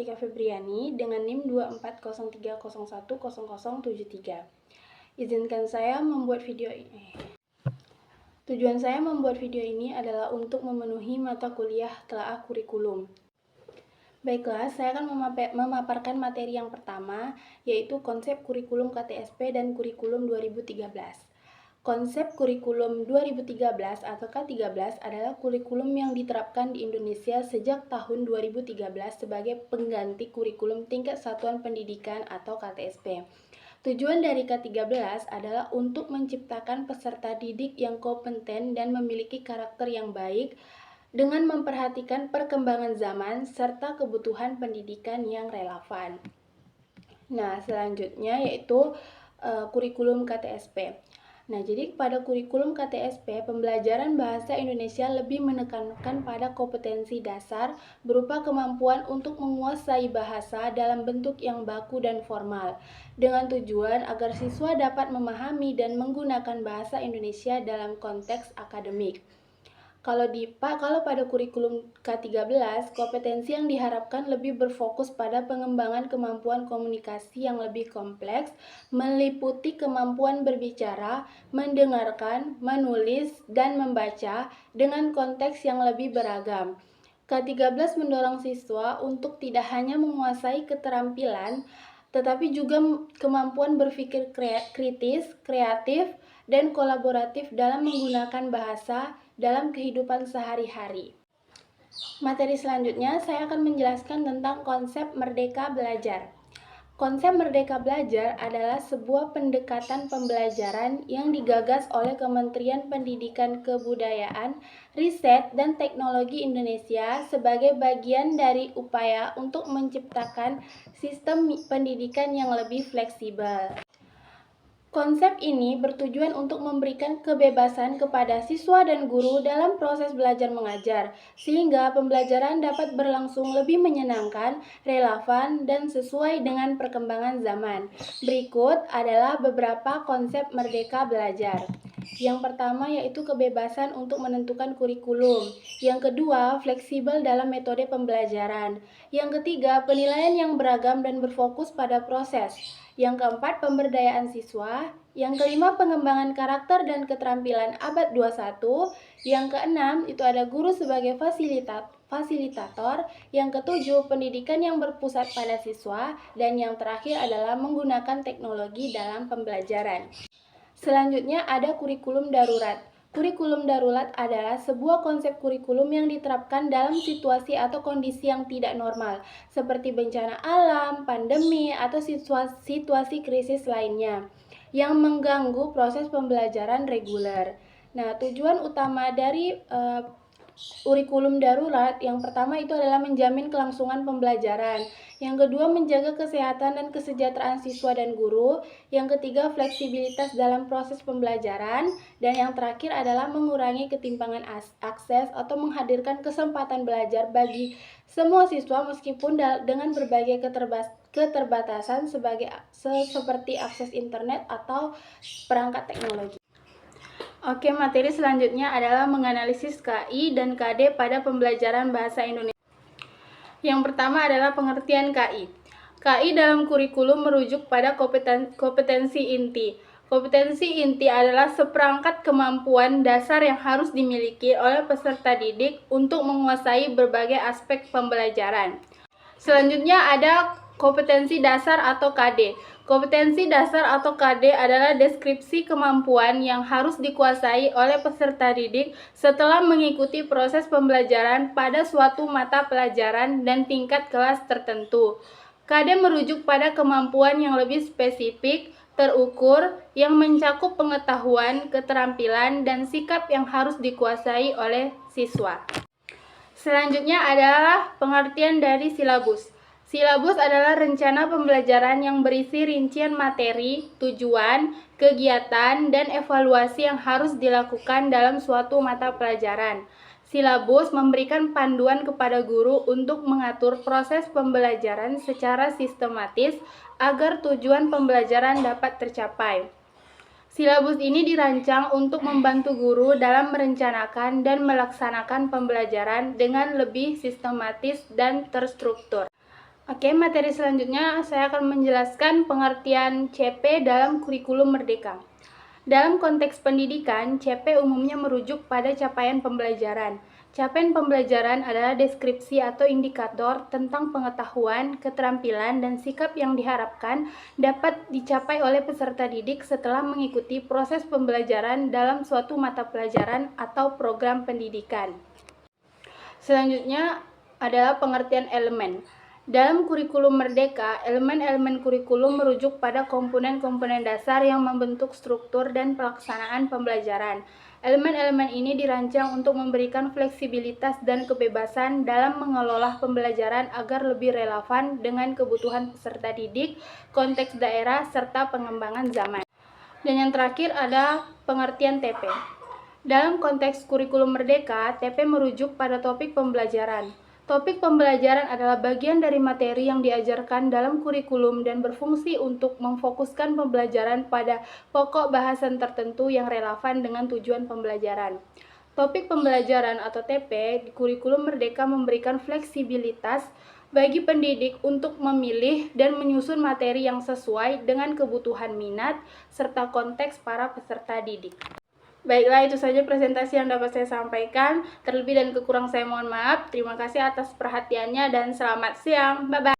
Kartika Febriani dengan NIM 2403010073. Izinkan saya membuat video ini. Tujuan saya membuat video ini adalah untuk memenuhi mata kuliah telaah kurikulum. Baiklah, saya akan memaparkan materi yang pertama, yaitu konsep kurikulum KTSP dan kurikulum 2013. Konsep kurikulum 2013 atau K13 adalah kurikulum yang diterapkan di Indonesia sejak tahun 2013 sebagai pengganti kurikulum tingkat satuan pendidikan atau KTSP. Tujuan dari K13 adalah untuk menciptakan peserta didik yang kompeten dan memiliki karakter yang baik dengan memperhatikan perkembangan zaman serta kebutuhan pendidikan yang relevan. Nah, selanjutnya yaitu kurikulum KTSP. Nah, jadi pada kurikulum KTSP, pembelajaran bahasa Indonesia lebih menekankan pada kompetensi dasar berupa kemampuan untuk menguasai bahasa dalam bentuk yang baku dan formal, dengan tujuan agar siswa dapat memahami dan menggunakan bahasa Indonesia dalam konteks akademik. Kalau pada kurikulum K13, kompetensi yang diharapkan lebih berfokus pada pengembangan kemampuan komunikasi yang lebih kompleks, meliputi kemampuan berbicara, mendengarkan, menulis, dan membaca dengan konteks yang lebih beragam. K13 mendorong siswa untuk tidak hanya menguasai keterampilan, tetapi juga kemampuan berpikir kritis, kreatif, dan kolaboratif dalam menggunakan bahasa dalam kehidupan sehari-hari. Materi selanjutnya, saya akan menjelaskan tentang konsep merdeka belajar. Konsep merdeka belajar adalah sebuah pendekatan pembelajaran yang digagas oleh Kementerian Pendidikan Kebudayaan, Riset, dan Teknologi Indonesia sebagai bagian dari upaya untuk menciptakan sistem pendidikan yang lebih fleksibel. Konsep ini bertujuan untuk memberikan kebebasan kepada siswa dan guru dalam proses belajar mengajar, sehingga pembelajaran dapat berlangsung lebih menyenangkan, relevan, dan sesuai dengan perkembangan zaman. Berikut adalah beberapa konsep merdeka belajar. Yang pertama yaitu kebebasan untuk menentukan kurikulum. Yang kedua, fleksibel dalam metode pembelajaran. Yang ketiga, penilaian yang beragam dan berfokus pada proses. Yang keempat, pemberdayaan siswa. Yang kelima, pengembangan karakter dan keterampilan abad 21. Yang keenam, itu ada guru sebagai fasilitator. Yang ketujuh, pendidikan yang berpusat pada siswa. Dan yang terakhir adalah menggunakan teknologi dalam pembelajaran. Selanjutnya ada kurikulum darurat. Kurikulum darurat adalah sebuah konsep kurikulum yang diterapkan dalam situasi atau kondisi yang tidak normal, seperti bencana alam, pandemi, atau situasi krisis lainnya, yang mengganggu proses pembelajaran reguler. Nah, tujuan utama dari kurikulum darurat yang pertama itu adalah menjamin kelangsungan pembelajaran. Yang kedua, menjaga kesehatan dan kesejahteraan siswa dan guru. Yang ketiga, fleksibilitas dalam proses pembelajaran. Dan yang terakhir adalah mengurangi ketimpangan akses atau menghadirkan kesempatan belajar bagi semua siswa meskipun dengan berbagai keterbatasan seperti akses internet atau perangkat teknologi. Oke, materi selanjutnya adalah menganalisis KI dan KD pada pembelajaran bahasa Indonesia. Yang pertama adalah pengertian KI. KI dalam kurikulum merujuk pada kompetensi inti. Kompetensi inti adalah seperangkat kemampuan dasar yang harus dimiliki oleh peserta didik untuk menguasai berbagai aspek pembelajaran. Selanjutnya ada kompetensi dasar atau KD. Kompetensi dasar atau KD adalah deskripsi kemampuan yang harus dikuasai oleh peserta didik setelah mengikuti proses pembelajaran pada suatu mata pelajaran dan tingkat kelas tertentu. KD merujuk pada kemampuan yang lebih spesifik, terukur, yang mencakup pengetahuan, keterampilan, dan sikap yang harus dikuasai oleh siswa. Selanjutnya adalah pengertian dari silabus. Silabus adalah rencana pembelajaran yang berisi rincian materi, tujuan, kegiatan, dan evaluasi yang harus dilakukan dalam suatu mata pelajaran. Silabus memberikan panduan kepada guru untuk mengatur proses pembelajaran secara sistematis agar tujuan pembelajaran dapat tercapai. Silabus ini dirancang untuk membantu guru dalam merencanakan dan melaksanakan pembelajaran dengan lebih sistematis dan terstruktur. Oke, materi selanjutnya saya akan menjelaskan pengertian CP dalam kurikulum merdeka. Dalam konteks pendidikan, CP umumnya merujuk pada capaian pembelajaran. Capaian pembelajaran adalah deskripsi atau indikator tentang pengetahuan, keterampilan, dan sikap yang diharapkan dapat dicapai oleh peserta didik setelah mengikuti proses pembelajaran dalam suatu mata pelajaran atau program pendidikan. Selanjutnya adalah pengertian elemen. Dalam kurikulum merdeka, elemen-elemen kurikulum merujuk pada komponen-komponen dasar yang membentuk struktur dan pelaksanaan pembelajaran. Elemen-elemen ini dirancang untuk memberikan fleksibilitas dan kebebasan dalam mengelola pembelajaran agar lebih relevan dengan kebutuhan peserta didik, konteks daerah, serta pengembangan zaman. Dan yang terakhir ada pengertian TP. Dalam konteks kurikulum merdeka, TP merujuk pada topik pembelajaran. Topik pembelajaran adalah bagian dari materi yang diajarkan dalam kurikulum dan berfungsi untuk memfokuskan pembelajaran pada pokok bahasan tertentu yang relevan dengan tujuan pembelajaran. Topik pembelajaran atau TP di kurikulum merdeka memberikan fleksibilitas bagi pendidik untuk memilih dan menyusun materi yang sesuai dengan kebutuhan minat serta konteks para peserta didik. Baiklah, itu saja presentasi yang dapat saya sampaikan. Terlebih dan kekurangan saya mohon maaf. Terima kasih atas perhatiannya dan selamat siang. Bye-bye.